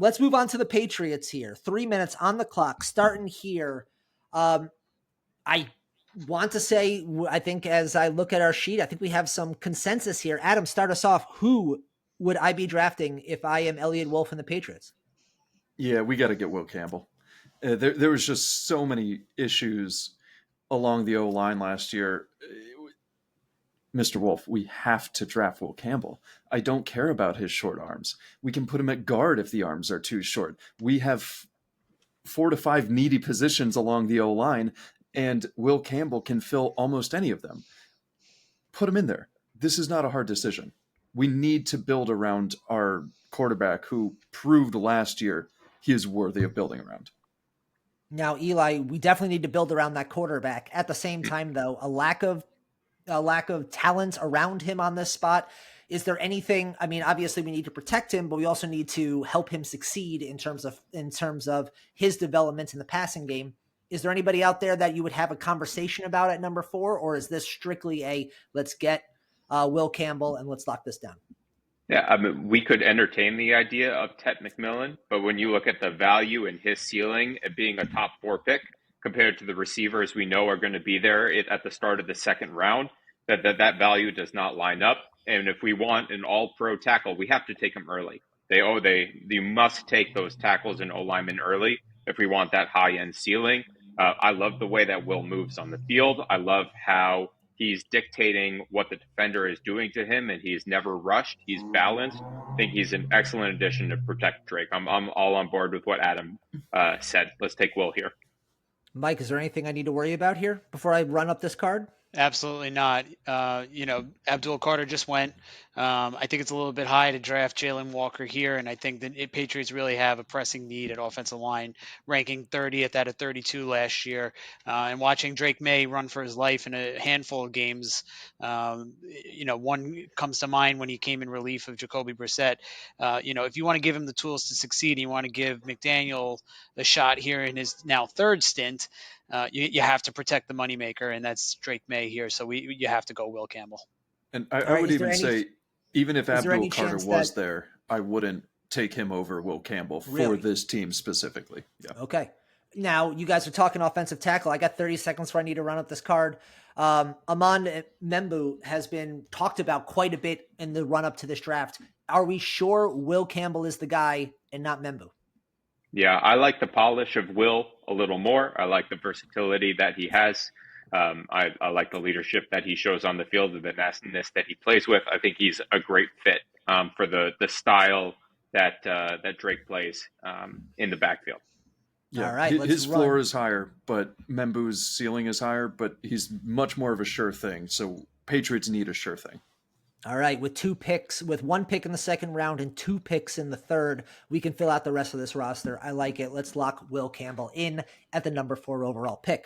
Let's move on to the Patriots here. 3 minutes on the clock, starting here. I want to say, I think as I look at our sheet, I think we have some consensus here. Adam, start us off. Who would I be drafting if I am Elliott Wolf and the Patriots? Yeah, we got to get Will Campbell. There was just so many issues along the O-line last year. Mr. Wolf, we have to draft Will Campbell. I don't care about his short arms. We can put him at guard if the arms are too short. We have 4 to 5 needy positions along the O-line, and Will Campbell can fill almost any of them. Put him in there. This is not a hard decision. We need to build around our quarterback who proved last year he is worthy of building around. Now, Eli, we definitely need to build around that quarterback. At the same time, though, a lack of talent around him on this spot. Is there anything? I mean, obviously we need to protect him, but we also need to help him succeed in terms of his development in the passing game. Is there anybody out there that you would have a conversation about at number 4, or is this strictly a let's get Will Campbell and let's lock this down? Yeah, I mean, we could entertain the idea of Tet McMillan, but when you look at the value in his ceiling at being a top 4 pick compared to the receivers we know are going to be there at the start of the second round, that value does not line up. And if we want an all-pro tackle, we have to take him early. You must take those tackles and O-linemen early if we want that high-end ceiling. I love the way that Will moves on the field. I love how he's dictating what the defender is doing to him, and he's never rushed. He's balanced. I think he's an excellent addition to protect Drake. I'm all on board with what Adam said. Let's take Will here. Mike, is there anything I need to worry about here before I run up this card? Absolutely not. Abdul Carter just went. I think it's a little bit high to draft Jalen Walker here, and I think that Patriots really have a pressing need at offensive line, ranking 30th out of 32 last year. And watching Drake May run for his life in a handful of games, one comes to mind when he came in relief of Jacoby Brissett. If you want to give him the tools to succeed, you want to give McDaniel a shot here in his now third stint. You have to protect the moneymaker, and that's Drake May here. So you have to go Will Campbell. And I would even say, even if Abdul Carter was there, I wouldn't take him over Will Campbell for this team specifically. Yeah. Okay. Now, you guys are talking offensive tackle. I got 30 seconds before I need to run up this card. Amon Membu has been talked about quite a bit in the run-up to this draft. Are we sure Will Campbell is the guy and not Membu? Yeah, I like the polish of Will a little more. I like the versatility that he has. I like the leadership that he shows on the field and the nastiness that he plays with. I think he's a great fit for the style that Drake plays in the backfield. Yeah, all right, his floor is higher, but Membu's ceiling is higher, but he's much more of a sure thing. So Patriots need a sure thing. All right, with 1 pick in the second round and 2 picks in the third, we can fill out the rest of this roster. I like it. Let's lock Will Campbell in at the number 4 overall pick.